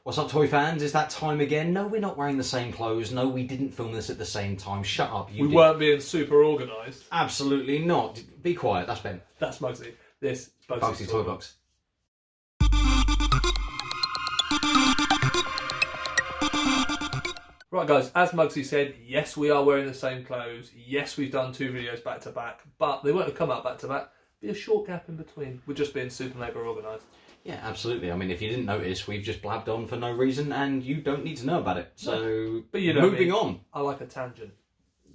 What's up, Toy Fans? It's that time again. No, we're not wearing the same clothes. No, we didn't film this at the same time. Shut up, you did. Weren't being super organised. Absolutely not. Be quiet, that's Ben. That's Muggsy. This is Bugsy's Toy Box. Right, guys, as Muggsy said, yes, we are wearing the same clothes. Yes, we've done 2 videos back to back, but they won't have come out back to back. Be a short gap in between. We're just being super mega organised. Yeah, absolutely. I mean, if you didn't notice, we've just blabbed on for no reason, and you don't need to know about it. So, But you know moving on. I like a tangent.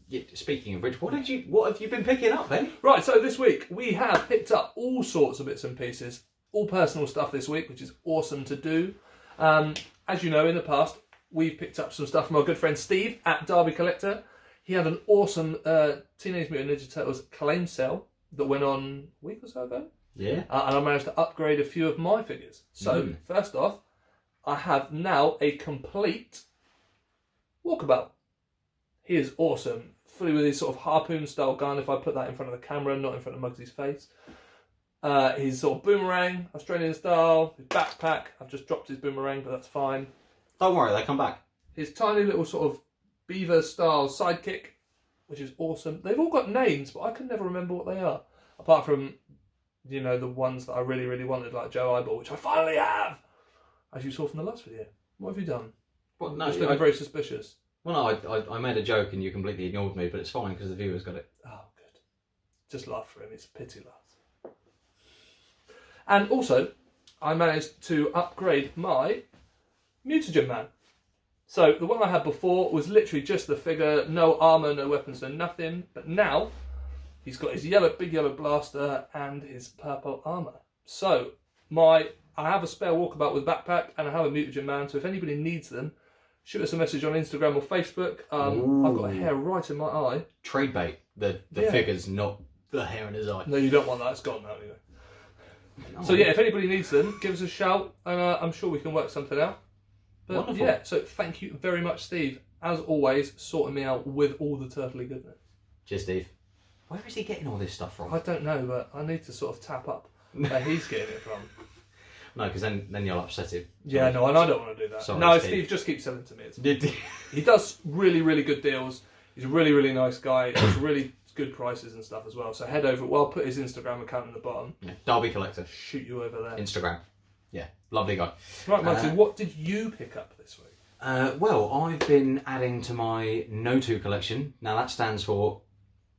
Yeah, speaking of which, what have you been picking up, Ben? Right, so this week we have picked up all sorts of bits and pieces, all personal stuff this week, which is awesome to do. As you know, in the past, we've picked up some stuff from our good friend Steve at Derby Collector. He had an awesome Teenage Mutant Ninja Turtles claim sale that went on a week or so ago. Yeah. And I managed to upgrade a few of my figures. So, first off, I have now a complete Walkabout. He is awesome. Fully with his sort of harpoon style gun, if I put that in front of the camera, not in front of Muggsy's face. His sort of boomerang, Australian style. His backpack, I've just dropped his boomerang, but that's fine. Don't worry, they come back. His tiny little sort of beaver style sidekick, which is awesome. They've all got names, but I can never remember what they are. Apart from, you know, the ones that I really, really wanted, like Joe Eyeball, which I finally have! As you saw from the last video. What have you done? Well, no, Just looking very suspicious. Well, no, I made a joke and you completely ignored me, but it's fine because the viewers got it. Oh, good. Just laugh for him. It's a pity laugh. And also, I managed to upgrade my Mutagen Man. So, the one I had before was literally just the figure, no armour, no weapons, no nothing. But now, he's got his big yellow blaster and his purple armour. So, I have a spare Walkabout with backpack and I have a Mutagen Man, so if anybody needs them, shoot us a message on Instagram or Facebook. I've got a hair right in my eye. Trade bait. The figures, not the hair in his eye. No, you don't want that. It's gone now anyway. No. So yeah, if anybody needs them, give us a shout and I'm sure we can work something out. But wonderful. Yeah, so thank you very much, Steve. As always, sorting me out with all the turtly goodness. Cheers, Steve. Where is he getting all this stuff from? I don't know, but I need to sort of tap up where he's getting it from. No, because then you'll upset him. Yeah, no, and I don't want to do that. Sorry, no, Steve. Steve just keeps selling to me. He does really, really good deals. He's a really, really nice guy. He has really good prices and stuff as well. So head over. Well, I'll put his Instagram account in the bottom. Yeah, Derby Collector. Shoot you over there. Instagram. Yeah, lovely guy. Right, Muggsy, what did you pick up this week? Well, I've been adding to my No2 collection. Now that stands for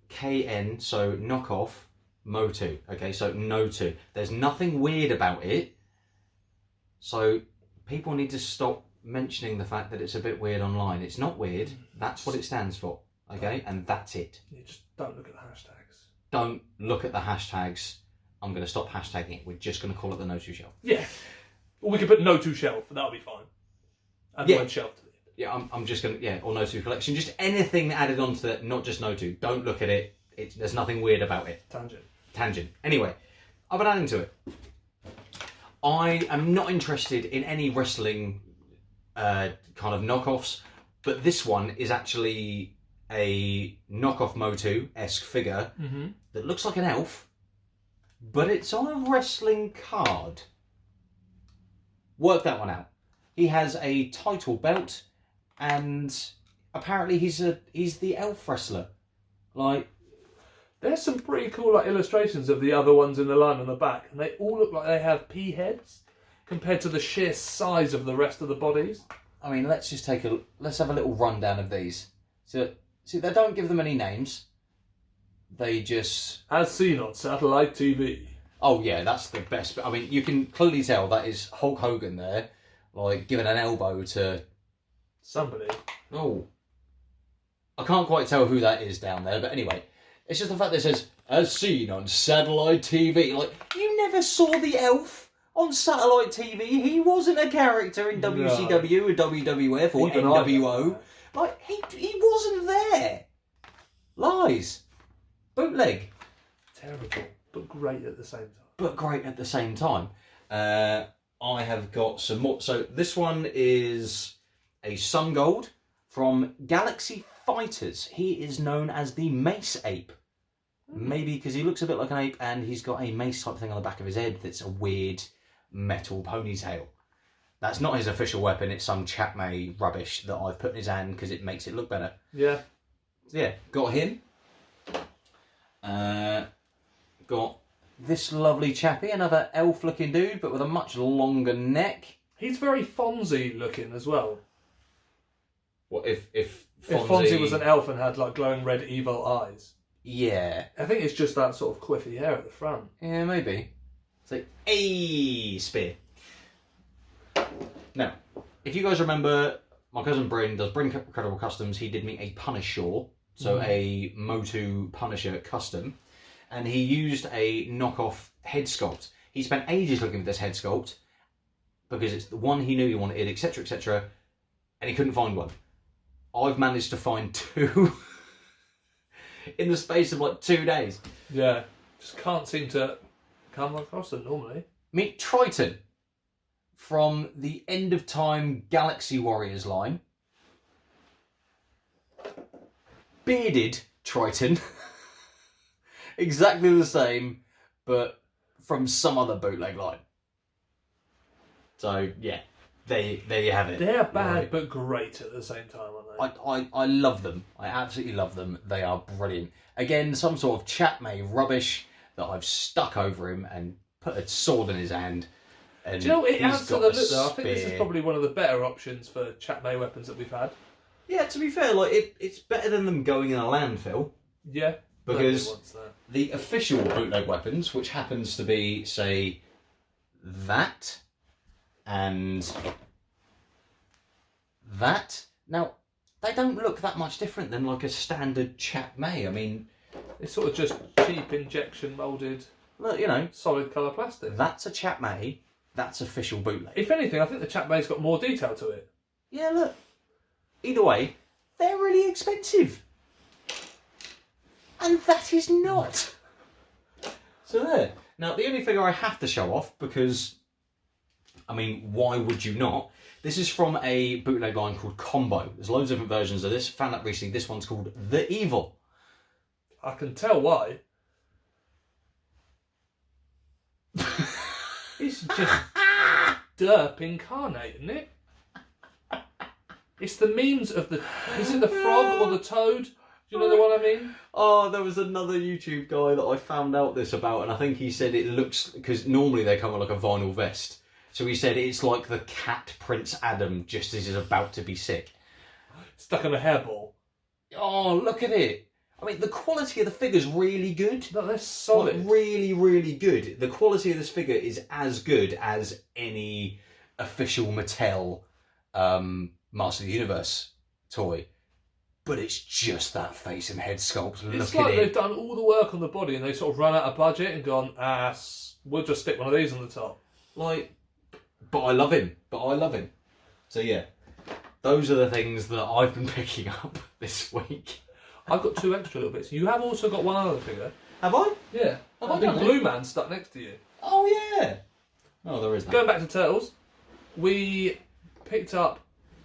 KN, so knockoff Motu. Okay, so No2. There's nothing weird about it. So people need to stop mentioning the fact that it's a bit weird online. It's not weird. That's what it stands for. Okay, and that's it. Yeah, just don't look at the hashtags. Don't look at the hashtags. I'm going to stop hashtagging it. We're just going to call it the No2 shelf. Yeah. Or we could put No2 shelf, that'll be fine. Add the word shelf to it. Yeah, I'm just going to, or No2 collection. Just anything added onto it, not just No2. Don't look at it. There's nothing weird about it. Tangent. Anyway, I've been adding to it. I am not interested in any wrestling kind of knockoffs, but this one is actually a knockoff Motu-esque figure that looks like an elf, but it's on a wrestling card. Work that one out. He has a title belt, and apparently he's the elf wrestler. Like, there's some pretty cool illustrations of the other ones in the line on the back, and they all look like they have pea heads compared to the sheer size of the rest of the bodies. I mean, let's have a little rundown of these. So, see, they don't give them any names. They just... As seen on satellite TV. Oh yeah, that's the best. I mean, you can clearly tell that is Hulk Hogan there, like giving an elbow to somebody. Oh, I can't quite tell who that is down there, but anyway, it's just the fact that it says as seen on satellite TV. Like, you never saw the elf on satellite TV. He wasn't a character in WCW or WWF or Even NWO. Like, he wasn't there. Lies. Bootleg. Terrible, but great at the same time. I have got some more. So this one is a Sun Gold from Galaxy Fighters. He is known as the Mace Ape. Maybe because he looks a bit like an ape and he's got a mace type thing on the back of his head that's a weird metal ponytail. That's not his official weapon. It's some Chapmay rubbish that I've put in his hand because it makes it look better. Yeah. So yeah, got him. Got this lovely chappie, another elf-looking dude, but with a much longer neck. He's very Fonzie looking as well. What if Fonzie was an elf and had like glowing red evil eyes? Yeah. I think it's just that sort of quiffy hair at the front. Yeah, maybe. It's like, a spear. Now, if you guys remember, my cousin Bryn does Bryn Credible Customs. He did me a Punisher, so a Motu Punisher custom, and he used a knockoff head sculpt. He spent ages looking for this head sculpt because it's the one he knew he wanted, etc., and he couldn't find one. I've managed to find 2 in the space of like 2 days. Yeah, just can't seem to come across them normally. Meet Triton from the End of Time Galaxy Warriors line. Bearded Triton. Exactly the same, but from some other bootleg line. So, yeah, there you have it. They're bad, Right. but great at the same time, aren't they? I love them. I absolutely love them. They are brilliant. Again, some sort of Chapmay rubbish that I've stuck over him and put a sword in his hand. And Do you know what it he's adds to got the a look though? I think this is spear. probably one of the better options for Chapmay weapons that we've had. Yeah, to be fair, like it's better than them going in a landfill. Yeah. Because nobody wants that. the official bootleg weapons, which happens to be, say, that and that. Now, they don't look that much different than like a standard Chapmay. I mean, It's sort of just cheap injection moulded, look, you know, solid colour plastic. that's a Chapmay. That's official bootleg. If anything, I think the Chapmay's got more detail to it. Yeah, look. Either way, they're really expensive. And that is not. So there. Now, the only figure I have to show off, because, I mean, why would you not? This is from a bootleg line called Combo. There's loads of different versions of this. Found out recently, this one's called The Evil. I can tell why. It's just derp incarnate, isn't it? It's the memes of the... Is it the frog or the toad? Do you know the one I mean? Oh, there was another YouTube guy that I found out this about, and I think he said it looks... Because normally they come with like a vinyl vest. So he said it's like the cat Prince Adam just as he's about to be sick. Stuck on a hairball. Oh, look at it. I mean, the quality of the figure's really good. No, they're solid. Like, really, really good. The quality of this figure is as good as any official Mattel Master of the Universe toy. But it's just that face and head sculpt. It's Look like at they've it. done all the work on the body and they sort of run out of budget and gone, we'll just stick one of these on the top. Like, but I love him. So yeah, those are the things that I've been picking up this week. I've got 2 extra little bits. You have also got one other figure. Have I? Yeah. Have A I big done it? blue man stuck next to you. Oh yeah. Oh, there is that. Going back to Turtles, we picked up,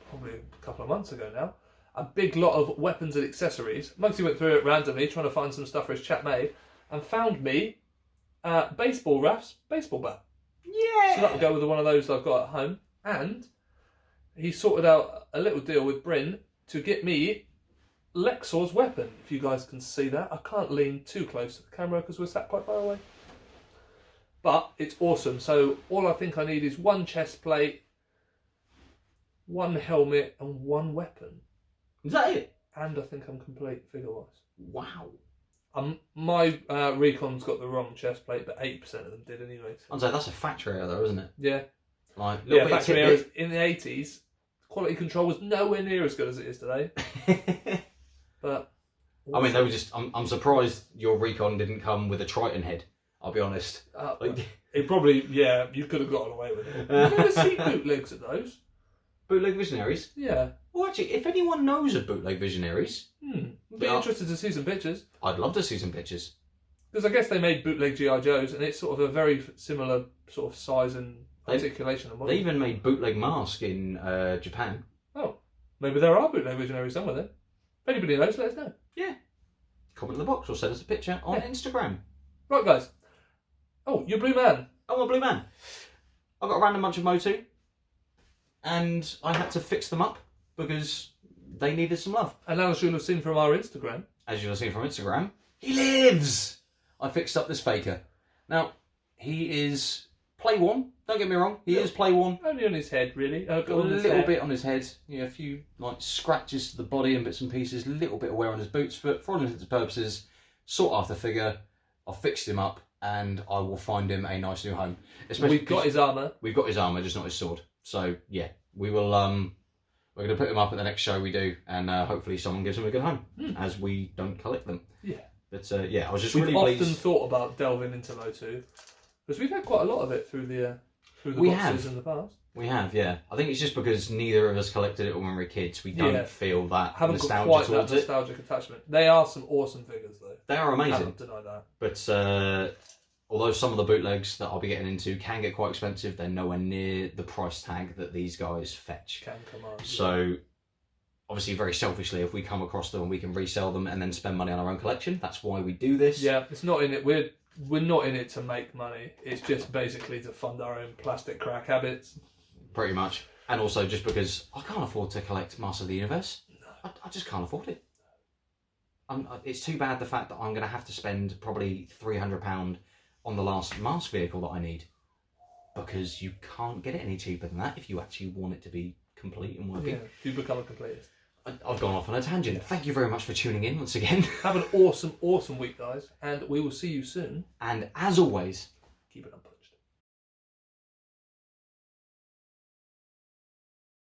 probably a couple of months ago now, a big lot of weapons and accessories. Muggsy went through it randomly, trying to find some stuff for his Chapmay, and found me Baseball Raph's baseball bat. Yeah. So that will go with one of those I've got at home. And he sorted out a little deal with Bryn to get me Lexor's weapon, if you guys can see that. I can't lean too close to the camera because we're sat quite far away. But it's awesome. So all I think I need is 1 chest plate, 1 helmet, and 1 weapon. Is that it? And I think I'm complete figure-wise. Wow. My Recon's got the wrong chest plate, but 80% of them did anyway. So. I'd say that's a factory error though, isn't it? Yeah. Like, Yeah, factory errors in the 80s. Quality control was nowhere near as good as it is today. But I mean, they were just. I'm surprised your Recon didn't come with a Triton head. I'll be honest. It probably, yeah, you could have gotten away with it. You never see bootlegs of those. Bootleg Visionaries. Yeah. Well, actually, if anyone knows of Bootleg Visionaries, Be interested to see some pictures. I'd love to see some pictures. Because I guess they made bootleg G.I. Joes, and it's sort of a very similar sort of size and articulation of model. They even made Bootleg Mask in Japan. Oh, maybe there are bootleg Visionaries somewhere then. If anybody knows, let us know. Yeah. Comment in the box or send us a picture on Instagram. Right, guys. Oh, you're Blue Man. Oh, I'm a blue man. I've got a random bunch of Motu. and I had to fix them up because they needed some love. And as you'll have seen from our Instagram. As you'll have seen from Instagram, he lives! I fixed up this faker. Now, he is play worn. Don't get me wrong, he is play worn. Only on his head, really. Got a little bit on his head. A few like scratches to the body and bits and pieces. A little bit of wear on his boots, but for all intents and purposes, sought after figure. I fixed him up, and I will find him a nice new home. We've got his armour. We've got his armour, just not his sword. So yeah, we will. We're going to put him up at the next show we do, and hopefully someone gives him a good home, as we don't collect them. Yeah. But yeah, I was just We've really often pleased. thought about delving into Motu, because we've had quite a lot of it through the boxes in the past. We have, yeah. I think it's just because neither of us collected it when we were kids. We don't feel that Haven't nostalgia got quite that towards it. nostalgic attachment. They are some awesome figures, though. They are amazing. Can't deny that. But although some of the bootlegs that I'll be getting into can get quite expensive, they're nowhere near the price tag that these guys fetch. Can command. So, obviously, very selfishly, if we come across them and we can resell them and then spend money on our own collection, that's why we do this. Yeah, it's not in it. We're not in it to make money. It's just basically to fund our own plastic crack habits. Pretty much. And also just because I can't afford to collect Master of the Universe. No. I just can't afford it. It's too bad the fact that I'm going to have to spend probably £300 on the last mask vehicle that I need. Because you can't get it any cheaper than that if you actually want it to be complete and working. Yeah, you become a completist. I've gone off on a tangent. Yeah. Thank you very much for tuning in once again. Have an awesome, awesome week, guys. And we will see you soon. And as always, keep it up.